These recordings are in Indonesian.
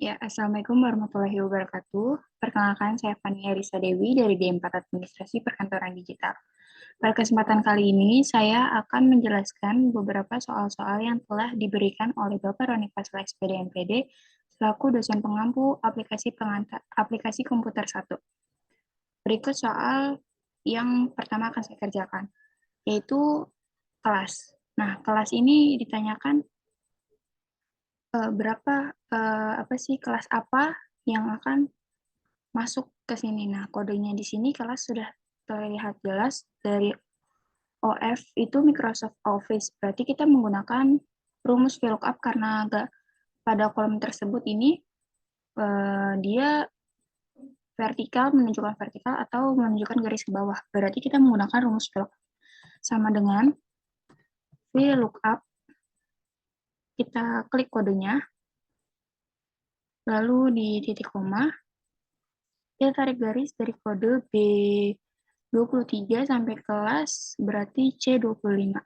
Ya, Assalamualaikum warahmatullahi wabarakatuh. Perkenalkan, saya Fania Risa Dewi dari D4 Administrasi Perkantoran Digital. Pada kesempatan kali ini, saya akan menjelaskan beberapa soal-soal yang telah diberikan oleh Bapak Roni Fasel SPD MPD selaku dosen pengampu aplikasi komputer 1. Berikut soal yang pertama akan saya kerjakan, yaitu kelas. Nah, kelas ini ditanyakan berapa apa sih kelas apa yang akan masuk ke sini. Nah, kodenya di sini kelas sudah terlihat jelas dari OF itu Microsoft Office. Berarti kita menggunakan rumus VLOOKUP karena pada kolom tersebut ini dia vertikal menunjukkan vertikal atau menunjukkan garis ke bawah. Berarti kita menggunakan rumus VLOOKUP. Sama dengan VLOOKUP, kita klik kodenya, lalu di titik koma, kita tarik garis dari kode B23 sampai kelas berarti C25.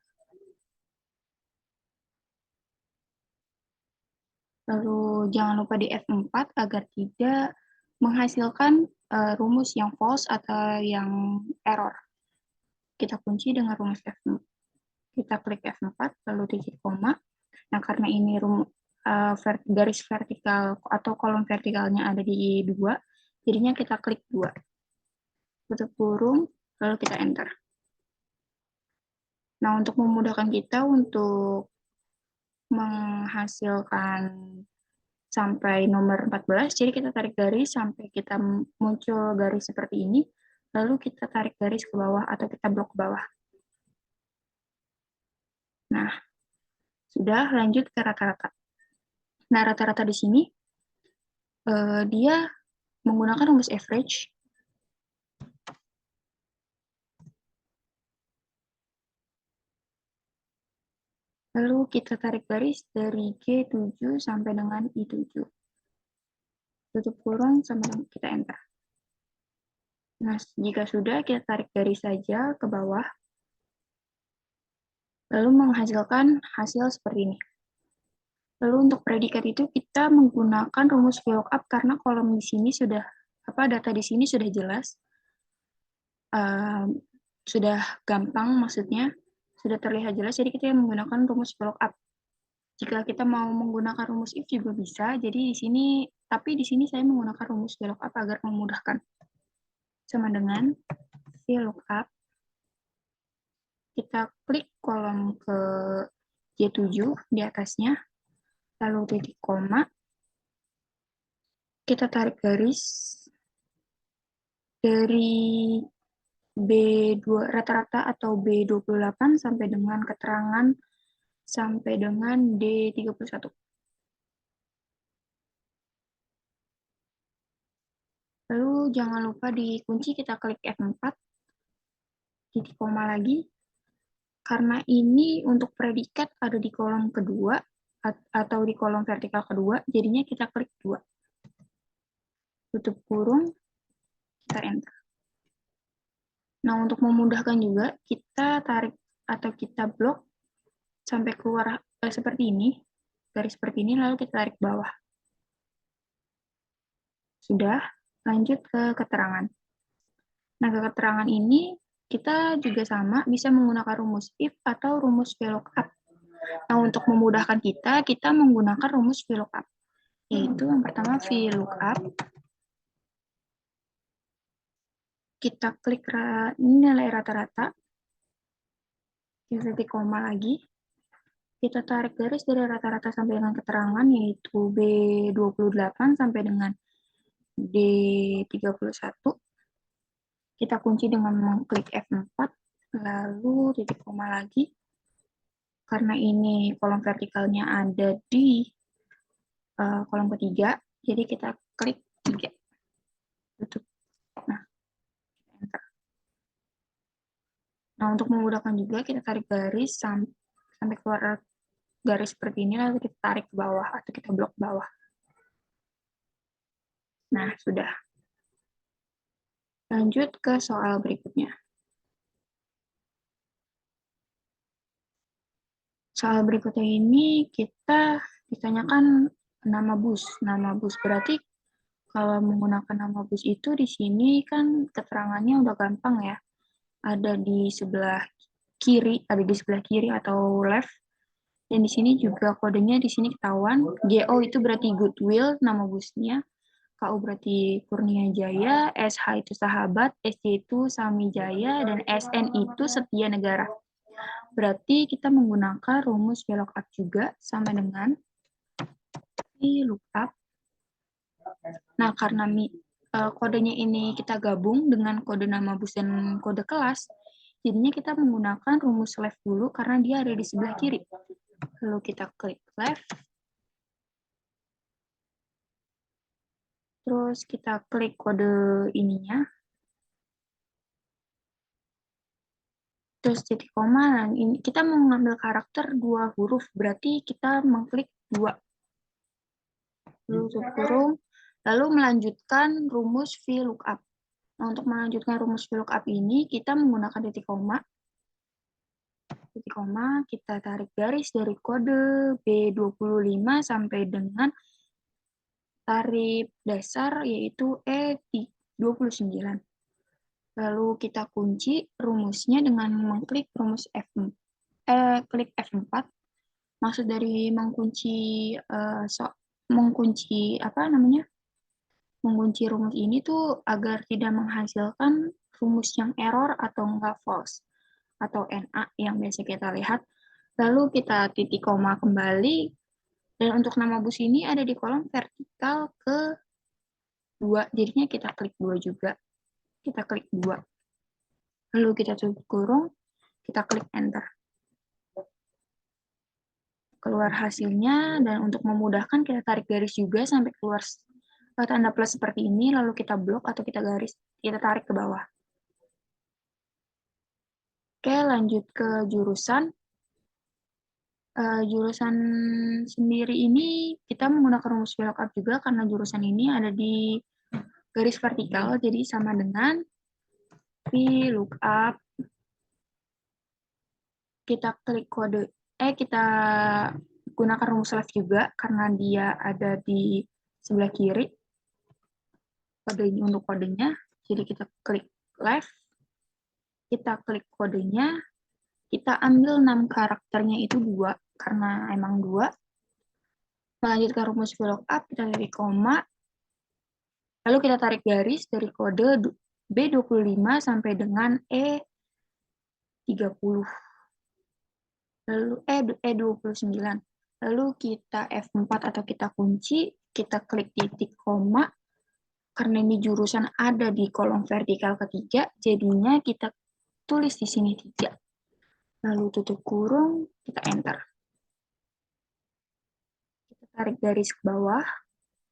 Lalu jangan lupa di F4 agar tidak menghasilkan rumus yang false atau yang error. Kita kunci dengan rumus F4. Kita klik F4, lalu titik koma. Nah, karena ini garis vertikal atau kolom vertikalnya ada di 2, jadinya kita klik 2. Tutup kurung, lalu kita enter. Nah, untuk memudahkan kita untuk menghasilkan sampai nomor 14, jadi kita tarik garis sampai kita muncul garis seperti ini, lalu kita tarik garis ke bawah atau kita blok ke bawah. Nah, sudah lanjut ke rata-rata. Nah, rata-rata di sini, dia menggunakan rumus average. Lalu kita tarik garis dari G7 sampai dengan I7. Tutup kurung sampai kita enter. Nah, jika sudah, kita tarik garis saja ke bawah, lalu menghasilkan hasil seperti ini. Lalu untuk predikat itu kita menggunakan rumus VLOOKUP karena kolom di sini sudah, data di sini sudah jelas, sudah gampang maksudnya, sudah terlihat jelas, jadi kita menggunakan rumus VLOOKUP. Jika kita mau menggunakan rumus if juga bisa, jadi di sini, tapi di sini saya menggunakan rumus VLOOKUP agar memudahkan. Sama dengan VLOOKUP, kita klik kolom ke J7 di atasnya, lalu titik koma, kita tarik garis dari B2 rata-rata atau B28 sampai dengan keterangan sampai dengan D31. Lalu jangan lupa dikunci, kita klik F4, titik koma lagi, karena ini untuk predikat ada di kolom kedua atau di kolom vertikal kedua, jadinya kita klik 2. Tutup kurung, kita enter. Nah, untuk memudahkan juga, kita tarik atau kita blok sampai keluar seperti ini, garis seperti ini, lalu kita tarik bawah. Sudah, lanjut ke keterangan. Nah, ke keterangan ini, kita juga sama, bisa menggunakan rumus if atau rumus VLOOKUP. Nah, untuk memudahkan kita menggunakan rumus VLOOKUP. Yaitu yang pertama VLOOKUP, kita klik nilai rata-rata, titik koma lagi, kita tarik garis dari rata-rata sampai dengan keterangan, yaitu B28 sampai dengan D31. Kita kunci dengan mengklik F4, lalu titik koma lagi. Karena ini kolom vertikalnya ada di kolom ketiga, jadi kita klik 3. Tutup. Nah, enter. Nah, untuk memudahkan juga, kita tarik garis sampai keluar garis seperti ini, lalu kita tarik ke bawah atau kita blok bawah. Nah, sudah. Lanjut ke soal berikutnya. Soal berikutnya ini kita ditanyakan nama bus. Nama bus berarti kalau menggunakan nama bus itu di sini kan keterangannya udah gampang ya. Ada di sebelah kiri atau left. Dan di sini juga kodenya di sini ketahuan. GO itu berarti Goodwill nama busnya. KU berarti Kurnia Jaya, SH itu sahabat, SJ itu Sami Jaya, dan SN itu Setia Negara. Berarti kita menggunakan rumus VLOOKUP juga sama dengan VLOOKUP. Nah, karena kodenya ini kita gabung dengan kode nama bus dan kode kelas, jadinya kita menggunakan rumus left dulu karena dia ada di sebelah kiri. Lalu kita klik left. Terus kita klik kode ininya. Terus titik koma, dan ini kita mau mengambil karakter 2 huruf, berarti kita mengklik 2. Lalu tutup kurung, lalu melanjutkan rumus VLOOKUP. Nah, untuk melanjutkan rumus VLOOKUP ini, kita menggunakan titik koma. Titik koma, kita tarik garis dari kode B25 sampai dengan tarif dasar, yaitu E29. Lalu kita kunci rumusnya dengan mengklik rumus klik F4. Maksud dari mengunci mengunci rumus ini tuh agar tidak menghasilkan rumus yang error atau enggak false atau NA yang biasa kita lihat. Lalu kita titik koma kembali, dan untuk nama bus ini ada di kolom vertikal ke 2, jadinya kita klik 2 juga. Kita klik 2. Lalu kita tutup kurung, kita klik enter. Keluar hasilnya, dan untuk memudahkan kita tarik garis juga sampai keluar tanda plus seperti ini, lalu kita blok atau kita tarik ke bawah. Oke, lanjut ke jurusan. Jurusan sendiri ini kita menggunakan rumus VLOOKUP juga karena jurusan ini ada di garis vertikal, jadi sama dengan VLOOKUP. Kita klik kita gunakan rumus left juga karena dia ada di sebelah kiri. Kodenya untuk kodenya, jadi kita klik left, kita klik kodenya, kita ambil 6 karakternya itu 2 karena emang 2. Melanjutkan rumus VLOOKUP, kita tarik koma, lalu kita tarik garis dari kode B25 sampai dengan E30. Lalu E29. Lalu kita F4 atau kita kunci, kita klik titik koma. Karena ini jurusan ada di kolom vertikal ketiga, jadinya kita tulis di sini 3. Lalu tutup kurung, kita enter. Kita tarik garis ke bawah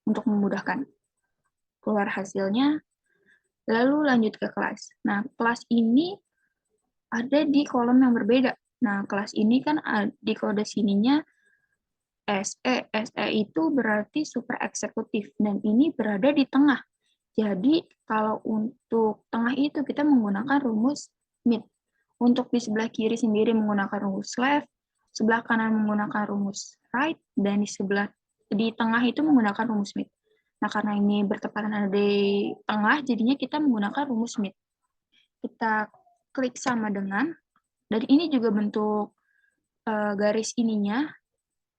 untuk memudahkan. Keluar hasilnya, lalu lanjut ke kelas. Nah, kelas ini ada di kolom yang berbeda. Nah, kelas ini kan di kode sininya SE. SE itu berarti super eksekutif, dan ini berada di tengah. Jadi, kalau untuk tengah itu kita menggunakan rumus mid. Untuk di sebelah kiri sendiri menggunakan rumus left, sebelah kanan menggunakan rumus right, dan di tengah itu menggunakan rumus mid. Nah, karena ini bertepatan ada di tengah, jadinya kita menggunakan rumus mid. Kita klik sama dengan, dan ini juga bentuk garis ininya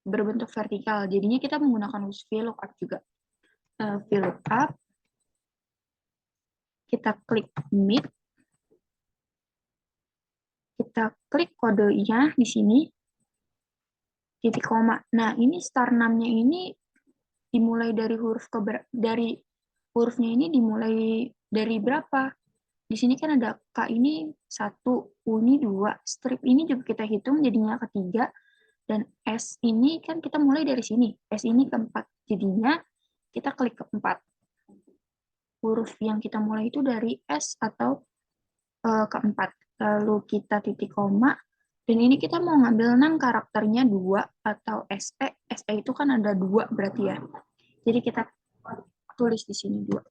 berbentuk vertikal, jadinya kita menggunakan rumus VLOOKUP juga. VLOOKUP, kita klik mid, kita klik kodenya di sini, titik koma. Nah, ini star 6-nya ini dimulai dari hurufnya ini dimulai dari berapa? Di sini kan ada K ini 1, U ini 2, strip ini juga kita hitung jadinya ketiga, dan S ini kan kita mulai dari sini, S ini keempat, jadinya kita klik keempat. Huruf yang kita mulai itu dari S atau keempat. Lalu kita titik koma, dan ini kita mau ngambil 6 karakternya 2 atau SE. SE itu kan ada 2 berarti ya. Jadi kita tulis di sini 2.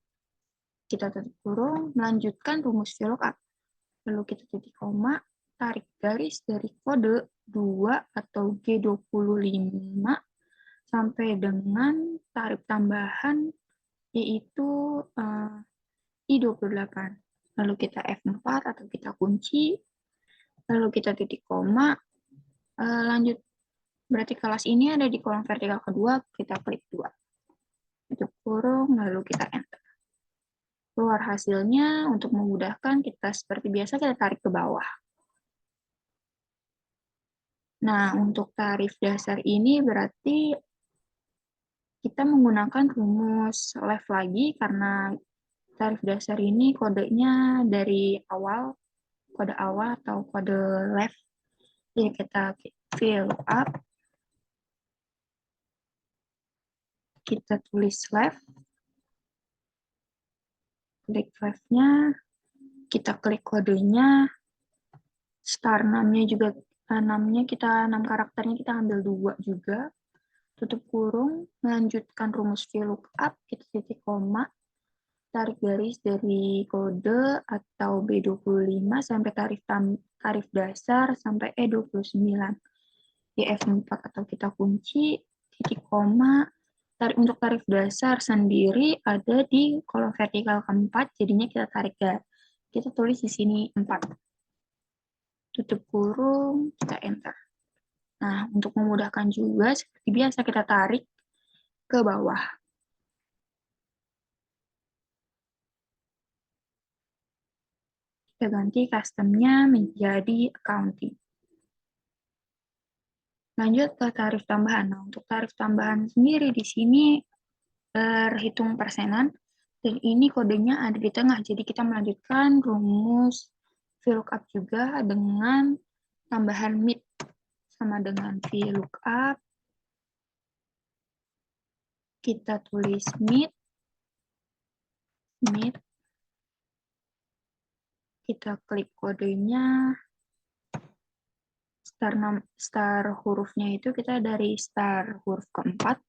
Kita tutup kurung, melanjutkan rumus VLOOKUP. Lalu kita titik koma, tarik garis dari kode 2 atau G25 sampai dengan tarif tambahan yaitu I28. Lalu kita F4 atau kita kunci, lalu kita titik koma, lanjut. Berarti kelas ini ada di kolom vertikal kedua, kita klik 2. Tutup kurung, lalu kita enter. Keluar hasilnya, untuk memudahkan kita seperti biasa kita tarik ke bawah. Nah, untuk tarif dasar ini berarti kita menggunakan rumus left lagi karena tarif dasar ini kodenya dari awal, kode awal atau kode left. Jadi kita fill up, kita tulis left, klik left-nya, kita klik kodenya, star namanya juga, namanya kita 6 karakternya kita ambil 2 juga, tutup kurung, melanjutkan rumus VLOOKUP, kita titik koma, tarik garis dari kode atau B25 sampai tarif dasar sampai E29. Di F4 atau kita kunci, titik koma, untuk tarif dasar sendiri ada di kolom vertikal keempat, jadinya kita tarik kita tulis di sini 4. Tutup kurung, kita enter. Nah, untuk memudahkan juga, seperti biasa kita tarik ke bawah. Kita ganti custom-nya menjadi accounting. Lanjut ke tarif tambahan. Nah, untuk tarif tambahan sendiri di sini terhitung persenan, dan ini kodenya ada di tengah. Jadi kita melanjutkan rumus VLOOKUP juga dengan tambahan MIT. Sama dengan VLOOKUP, kita tulis MIT, kita klik kodenya, star hurufnya itu kita dari star huruf keempat,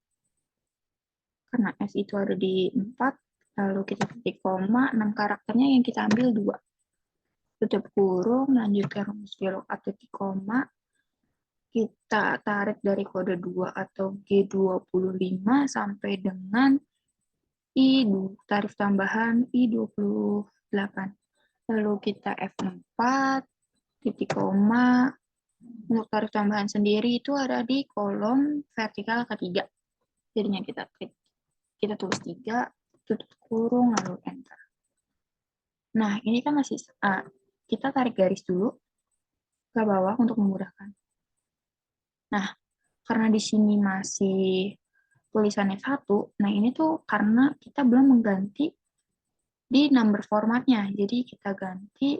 karena S itu ada di 4, lalu kita titik koma, 6 karakternya yang kita ambil 2. Tutup kurung, lanjutkan rumus VLOOKUP titik koma, kita tarik dari kode 2 atau G25 sampai dengan tarif tambahan I28. Lalu kita F4, titik koma, untuk tarif tambahan sendiri itu ada di kolom vertikal ketiga. Jadinya kita klik, kita tulis 3, tutup kurung, lalu enter. Nah, ini kan masih, kita tarik garis dulu ke bawah untuk memudahkan. Nah, karena di sini masih tulisannya 1, nah ini tuh karena kita belum mengganti di number formatnya. Jadi kita ganti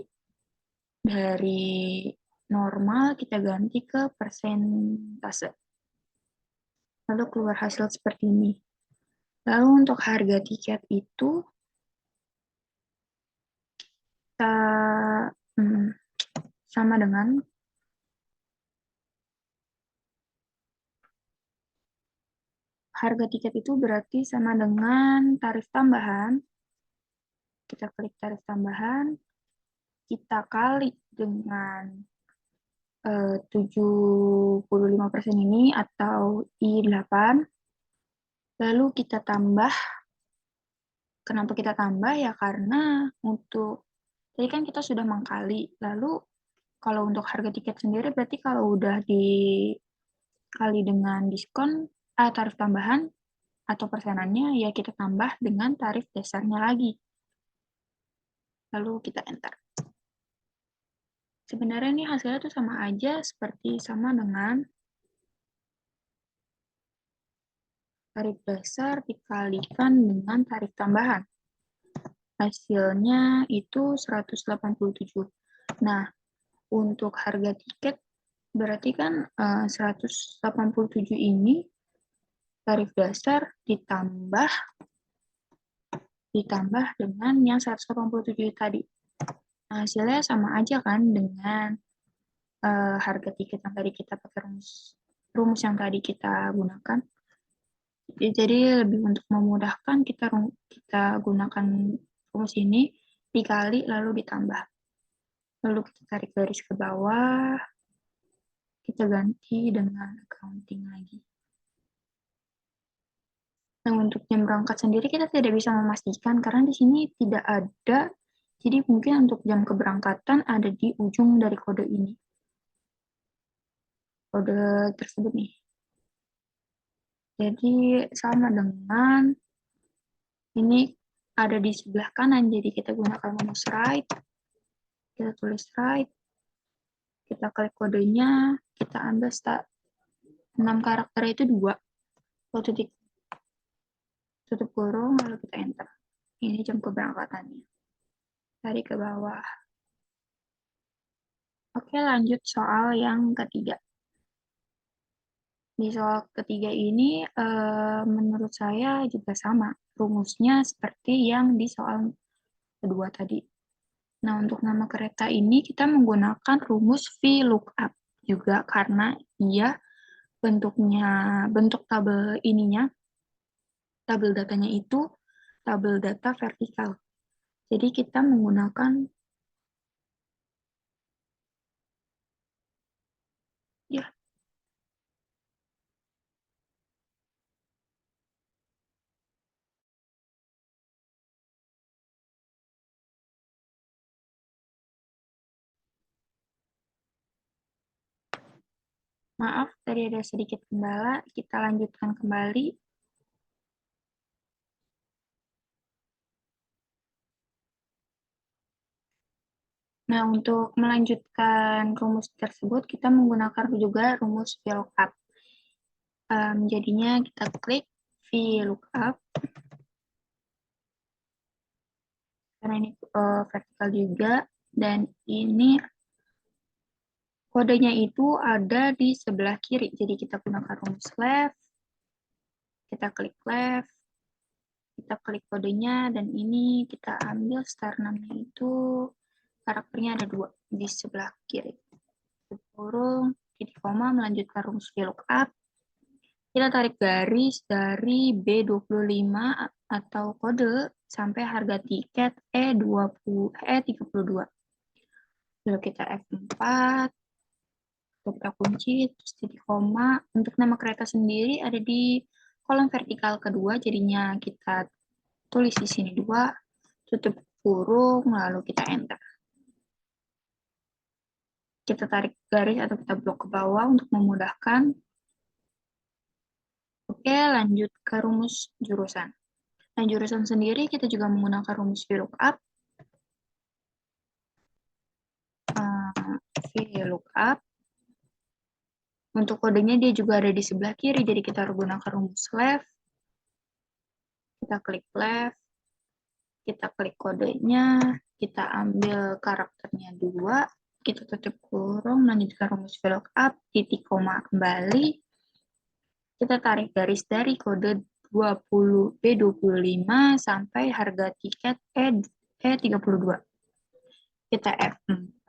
dari normal, kita ganti ke persentase. Lalu keluar hasil seperti ini. Lalu untuk harga tiket itu, kita sama dengan harga tiket itu berarti sama dengan tarif tambahan. Kita klik tarif tambahan, kita kali dengan 75% ini atau I8, lalu kita tambah. Kenapa kita tambah? Ya karena untuk, tadi kan kita sudah mengkali, lalu kalau untuk harga tiket sendiri berarti kalau udah dikali dengan diskon, tarif tambahan atau persenannya, ya kita tambah dengan tarif dasarnya lagi. Lalu kita enter. Sebenarnya ini hasilnya tuh sama aja, seperti sama dengan tarif dasar dikalikan dengan tarif tambahan. Hasilnya itu 187. Nah, untuk harga tiket berarti kan 187 ini tarif dasar ditambah dengan yang 187 tadi. Nah, hasilnya sama aja kan dengan harga tiket yang tadi kita pakai rumus yang tadi kita gunakan. Jadi lebih untuk memudahkan kita gunakan rumus ini dikali lalu ditambah. Lalu kita tarik garis ke bawah, kita ganti dengan accounting lagi. Nah, untuk jam berangkat sendiri kita tidak bisa memastikan karena di sini tidak ada. Jadi mungkin untuk jam keberangkatan ada di ujung dari kode ini. Kode tersebut nih. Jadi sama dengan ini ada di sebelah kanan. Jadi kita gunakan rumus right. Kita tulis right. Kita klik kodenya. Kita ambil 6 karakter itu 2. Titik tutup kurung lalu kita enter. Ini jam keberangkatannya. Tarik ke bawah. Oke, lanjut soal yang ketiga. Di soal ketiga ini, menurut saya juga sama. Rumusnya seperti yang di soal kedua tadi. Nah, untuk nama kereta ini kita menggunakan rumus VLOOKUP juga karena ia bentuk tabel ininya, tabel datanya itu tabel data vertikal. Jadi kita menggunakan ya maaf tadi ada sedikit kendala, kita lanjutkan kembali. Nah, untuk melanjutkan rumus tersebut, kita menggunakan juga rumus VLOOKUP. Jadinya kita klik VLOOKUP, karena ini vertikal juga, dan ini kodenya itu ada di sebelah kiri. Jadi kita gunakan rumus left, kita klik left, kita klik kodenya, dan ini kita ambil star 6-nya itu, karakternya ada 2 di sebelah kiri. Kurung, titik koma, melanjutkan rumus VLOOKUP. Kita tarik garis dari B25 atau kode sampai harga tiket E32. Lalu kita F4, kita kunci, terus titik koma. Untuk nama kereta sendiri ada di kolom vertikal kedua, jadinya kita tulis di sini 2, tutup kurung, lalu kita enter. Kita tarik garis atau kita blok ke bawah untuk memudahkan. Oke, lanjut ke rumus jurusan. Nah, jurusan sendiri kita juga menggunakan rumus VLOOKUP. VLOOKUP. Untuk kodenya dia juga ada di sebelah kiri, jadi kita harus gunakan rumus left. Kita klik left. Kita klik kodenya. Kita ambil karakternya 2. Kita tutup kurung, lanjutkan rumus VLOOKUP, titik koma kembali. Kita tarik garis dari kode 20B25 sampai harga tiket E32. Kita F4,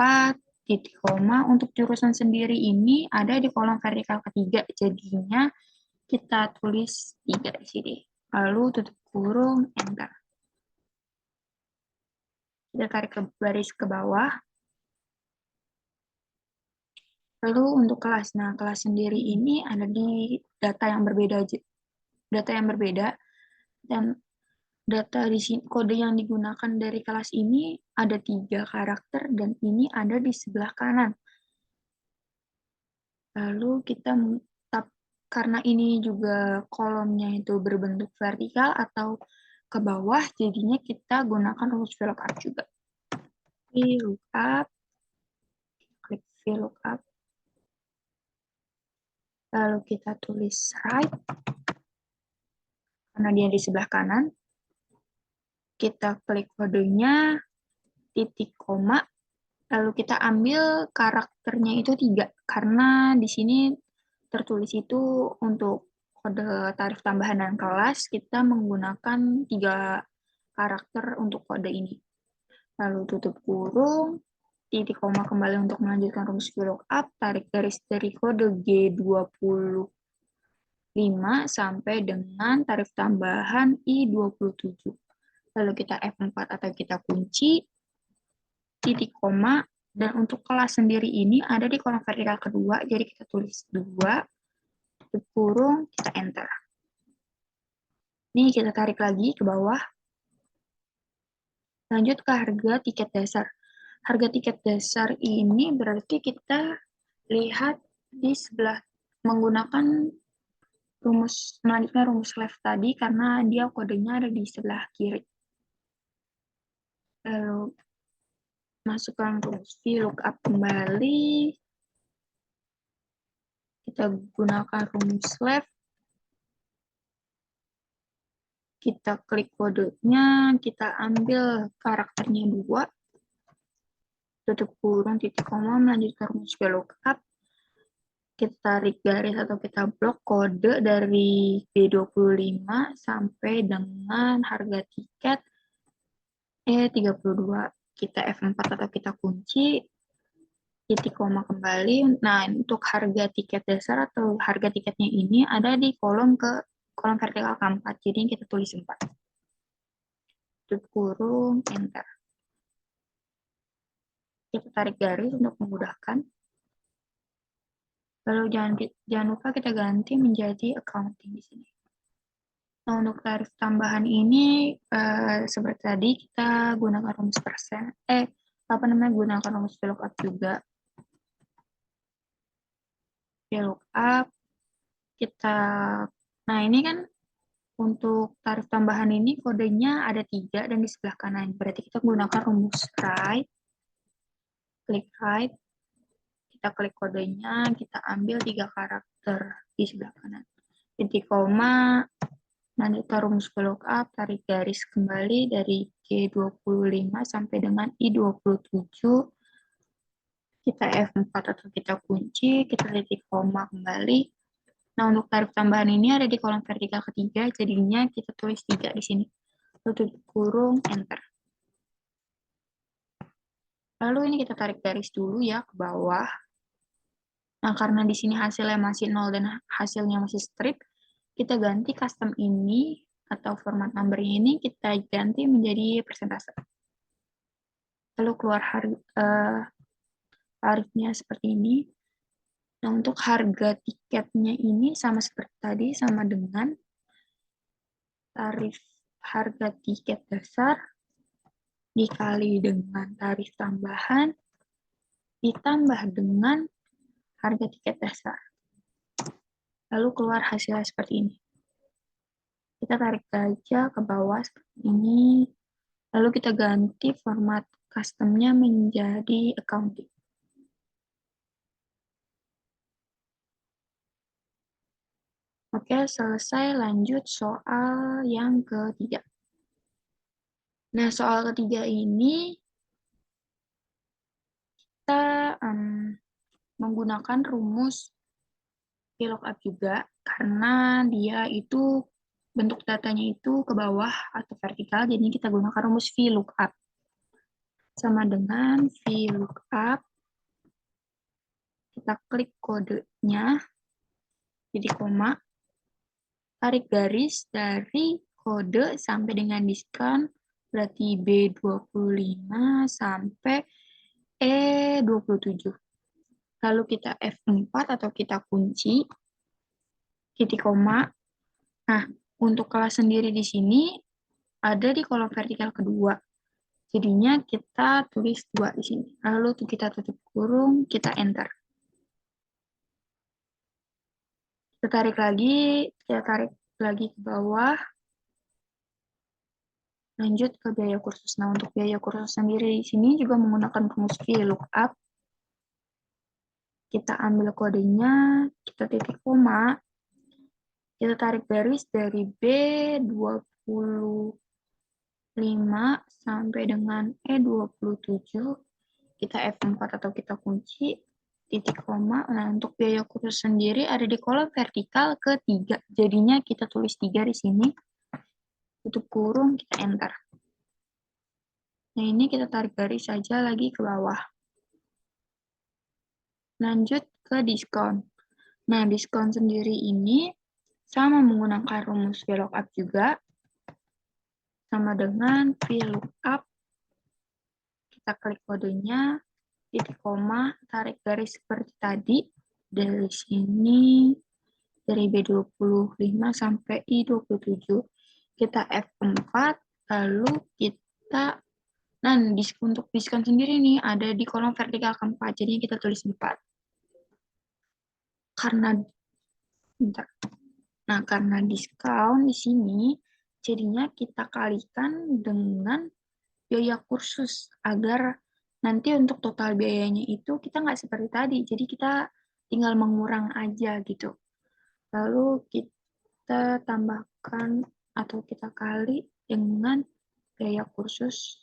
titik koma. Untuk jurusan sendiri ini ada di kolom vertikal ketiga, jadinya kita tulis 3 di sini. Lalu tutup kurung, enter. Kita tarik ke garis ke bawah. Lalu untuk kelas. Nah, kelas sendiri ini ada di data yang berbeda. Dan data di sini, kode yang digunakan dari kelas ini ada 3 karakter dan ini ada di sebelah kanan. Lalu kita karena ini juga kolomnya itu berbentuk vertikal atau ke bawah, jadinya kita gunakan rumus VLOOKUP juga. VLOOKUP, klik VLOOKUP, lalu kita tulis right, karena dia di sebelah kanan. Kita klik kodenya, titik koma, lalu kita ambil karakternya itu 3, karena di sini tertulis itu untuk kode tarif tambahan dan kelas, kita menggunakan 3 karakter untuk kode ini. Lalu tutup kurung, titik koma kembali untuk melanjutkan rumus VLOOKUP, tarik garis dari kode G25 sampai dengan tarif tambahan I27. Lalu kita F4 atau kita kunci, titik koma, dan untuk kelas sendiri ini ada di kolom vertikal kedua, jadi kita tulis 2, tutup kurung, kita enter. Nih, kita tarik lagi ke bawah. Lanjut ke harga tiket dasar. Harga tiket dasar ini berarti kita lihat di sebelah menggunakan melanjutkan rumus left tadi karena dia kodenya ada di sebelah kiri. Lalu masukkan rumus VLOOKUP kembali. Kita gunakan rumus left. Kita klik kodenya, kita ambil karakternya 2, tutup kurung, titik koma, melanjutkan rumus VLOOKUP. Kita tarik garis atau kita blok kode dari B25 sampai dengan harga tiket E32. Kita F4 atau kita kunci, titik koma kembali. Nah, untuk harga tiket dasar atau harga tiketnya ini ada di kolom vertikal keempat. Jadi kita tulis 4. Tutup kurung, enter. Kita tarik garis untuk memudahkan. Lalu jangan lupa kita ganti menjadi accounting di sini. Nah, untuk tarif tambahan ini seperti tadi kita gunakan rumus persen. Gunakan rumus VLOOKUP juga. VLOOKUP nah ini kan untuk tarif tambahan ini kodenya ada 3 dan di sebelah kanan. Berarti kita gunakan rumus right, klik right, kita klik kodenya, kita ambil 3 karakter di sebelah kanan. Titik koma, lanjutkan rumus VLOOKUP, tarik garis kembali dari G25 sampai dengan I27. Kita F4 atau kita kunci, kita titik koma kembali. Nah, untuk tarif tambahan ini ada di kolom vertikal ketiga, jadinya kita tulis 3 di sini. Tutup kurung, enter. Lalu ini kita tarik garis dulu ya ke bawah. Nah, karena di sini hasilnya masih 0 dan hasilnya masih strip, kita ganti custom ini atau format number-nya ini kita ganti menjadi persentase. Lalu keluar tarifnya seperti ini. Nah, untuk harga tiketnya ini sama seperti tadi, sama dengan tarif harga tiket dasar dikali dengan tarif tambahan ditambah dengan harga tiket dasar. Lalu keluar hasilnya seperti ini. Kita tarik saja ke bawah seperti ini. Lalu kita ganti format custom-nya menjadi accounting. Oke, selesai. Lanjut soal yang ketiga. Nah, soal ketiga ini kita menggunakan rumus VLOOKUP juga karena dia itu bentuk datanya itu ke bawah atau vertikal, jadi kita gunakan rumus VLOOKUP. Sama dengan VLOOKUP, kita klik kodenya, titik koma, tarik garis dari kode sampai dengan diskon, berarti B25 sampai E27. Lalu kita F4 atau kita kunci, titik koma. Nah, untuk kelas sendiri di sini ada di kolom vertikal kedua. Jadinya kita tulis 2 di sini. Lalu kita tutup kurung, kita enter. Kita tarik lagi ke bawah. Lanjut ke biaya kursus. Nah, untuk biaya kursus sendiri di sini juga menggunakan rumus VLOOKUP. Kita ambil kodenya, kita titik koma, kita tarik garis dari B25 sampai dengan E27, kita F4 atau kita kunci, titik koma. Nah, untuk biaya kursus sendiri ada di kolom vertikal ketiga. Jadinya kita tulis 3 di sini. Tutup kurung, kita enter. Nah, ini kita tarik garis saja lagi ke bawah. Lanjut ke diskon. Nah, diskon sendiri ini sama menggunakan rumus VLOOKUP juga. Sama dengan VLOOKUP. Kita klik kodenya, titik koma, tarik garis seperti tadi. Dari sini, dari B25 sampai I27. kita F4, lalu kita, nah untuk diskon sendiri nih, ada di kolom vertikal keempat, jadi kita tulis 4. Karena, bentar. Nah, karena diskon di sini, jadinya kita kalikan dengan biaya kursus, agar nanti untuk total biayanya itu kita nggak seperti tadi, jadi kita tinggal mengurang aja gitu. Lalu kita tambahkan atau kita kali dengan biaya kursus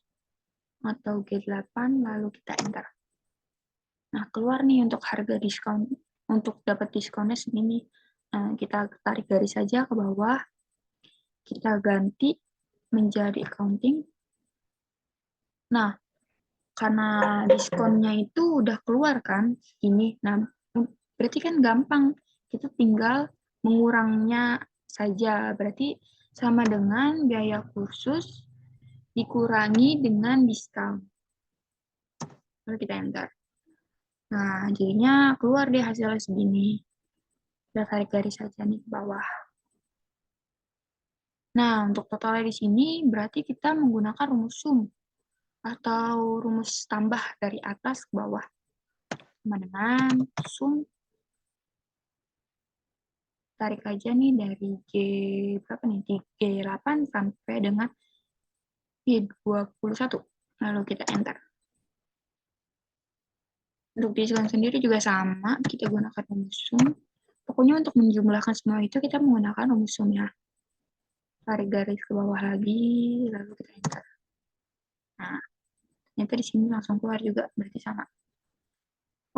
atau G8, lalu kita enter. Nah, keluar nih untuk harga diskon. Untuk dapat diskonnya segini. Kita tarik garis saja ke bawah. Kita ganti menjadi accounting. Nah, karena diskonnya itu udah keluar kan, ini. Nah, berarti kan gampang. Kita tinggal mengurangnya saja. Berarti sama dengan biaya kursus dikurangi dengan diskon. Lalu kita enter. Nah, jadinya keluar deh hasilnya segini. Kita tarik garis saja nih ke bawah. Nah, untuk totalnya di sini berarti kita menggunakan rumus sum atau rumus tambah dari atas ke bawah. Sama dengan sum, tarik aja nih dari G berapa nih? G8 sampai dengan G21. Lalu kita enter. Untuk diskon sendiri juga sama, kita gunakan rumus sum. Pokoknya untuk menjumlahkan semua itu kita menggunakan rumus sum ya. Tarik garis ke bawah lagi, lalu kita enter. Nah, ternyata di sini langsung keluar juga, berarti sama.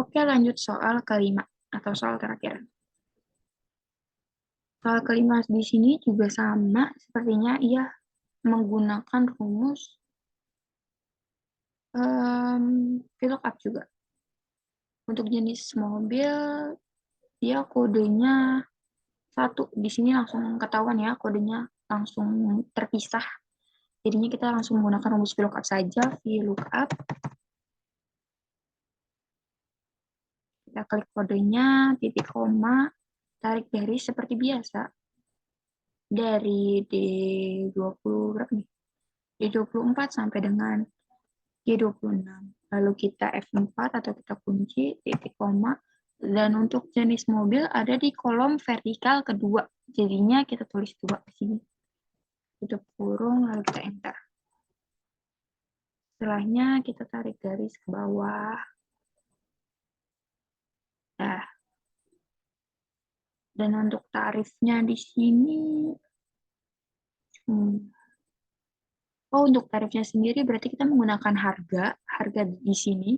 Oke, lanjut soal kelima, atau soal terakhir. Soal kelima di sini juga sama, sepertinya ia menggunakan rumus VLOOKUP juga. Untuk jenis mobil, dia kodenya 1. Di sini langsung ketahuan ya, kodenya langsung terpisah. Jadinya kita langsung menggunakan rumus VLOOKUP saja, VLOOKUP. Kita klik kodenya, titik koma, tarik garis seperti biasa. Dari D20 berapa nih? D24 sampai dengan D26. Lalu kita F4 atau kita kunci, titik koma. Dan untuk jenis mobil ada di kolom vertikal kedua. Jadinya kita tulis 2 di sini. Tutup kurung, lalu kita enter. Setelahnya kita tarik garis ke bawah. Nah, dan untuk tarifnya di sini, untuk tarifnya sendiri berarti kita menggunakan harga di sini.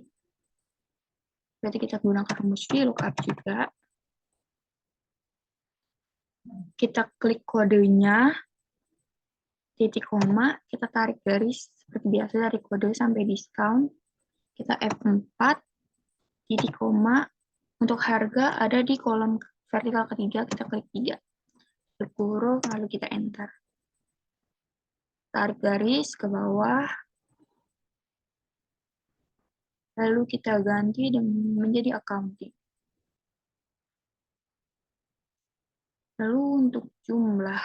Berarti kita gunakan rumus VLOOKUP juga. Kita klik kodenya, titik koma, kita tarik garis seperti biasa dari kode sampai diskon. Kita F4, titik koma, untuk harga ada di kolom vertikal ketiga, kita klik 3. Kurung, lalu kita enter. Tarik garis ke bawah, lalu kita ganti dengan menjadi accounting. Lalu untuk jumlah,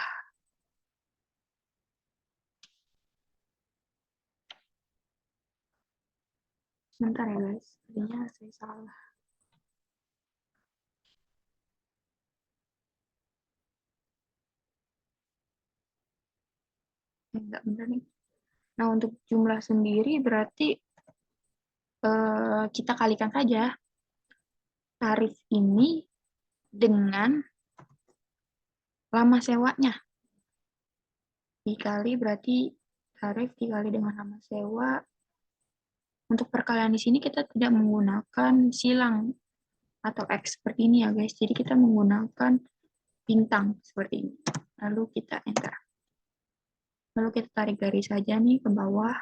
sebentar ya guys, sepertinya saya salah. Enggak benar nih. Nah, untuk jumlah sendiri berarti kita kalikan saja tarif ini dengan lama sewanya. Dikali berarti tarif dikali dengan lama sewa. Untuk perkalian di sini kita tidak menggunakan silang atau X seperti ini ya guys. Jadi kita menggunakan bintang seperti ini. Lalu kita enter. Lalu kita tarik garis saja nih ke bawah.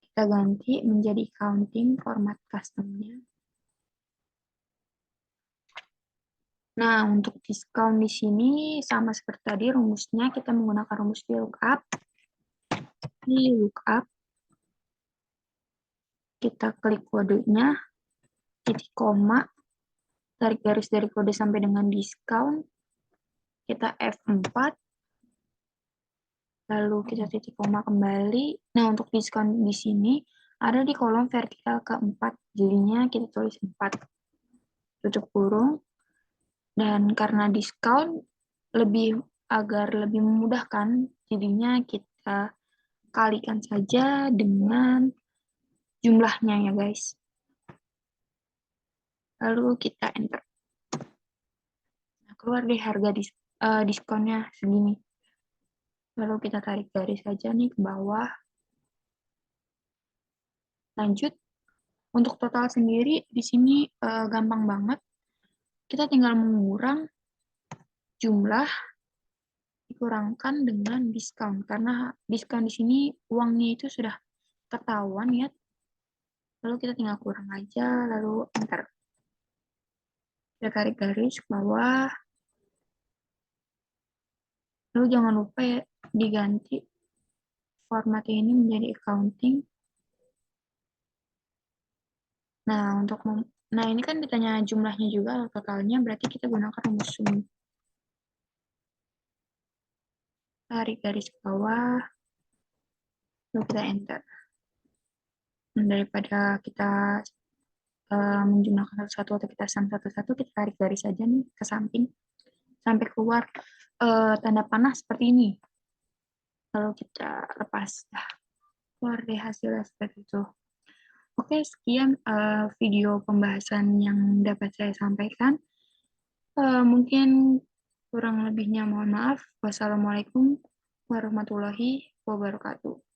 Kita ganti menjadi counting format customnya. Nah, untuk diskon di sini sama seperti tadi rumusnya, kita menggunakan rumus VLOOKUP. VLOOKUP. Kita klik kodenya, titik koma, tarik garis dari kode sampai dengan diskon. Kita F4, lalu kita titik koma kembali. Nah, untuk diskon di sini ada di kolom vertikal keempat, jadinya kita tulis 4, tutup kurung, dan karena diskon agar lebih memudahkan, jadinya kita kalikan saja dengan jumlahnya ya guys. Lalu kita enter. Nah, keluar deh harga diskonnya segini. Lalu kita tarik garis saja nih ke bawah. Lanjut, untuk total sendiri di sini gampang banget. Kita tinggal mengurang jumlah dikurangkan dengan diskon, karena diskon di sini uangnya itu sudah ketahuan ya. Lalu kita tinggal kurang aja, lalu enter. Kita tarik garis ke bawah. Lalu jangan lupa ya diganti format ini menjadi accounting. Nah, ini kan ditanya jumlahnya juga totalnya, berarti kita gunakan rumus sum. Tarik garis ke bawah, lalu kita enter. Dan daripada kita menjumlahkan satu-satu atau kita sum satu-satu, kita tarik garis saja nih ke samping sampai keluar tanda panah seperti ini. Lalu kita lepas. Nah, keluar deh hasilnya seperti itu. Oke, sekian video pembahasan yang dapat saya sampaikan. Mungkin kurang lebihnya mohon maaf. Wassalamualaikum warahmatullahi wabarakatuh.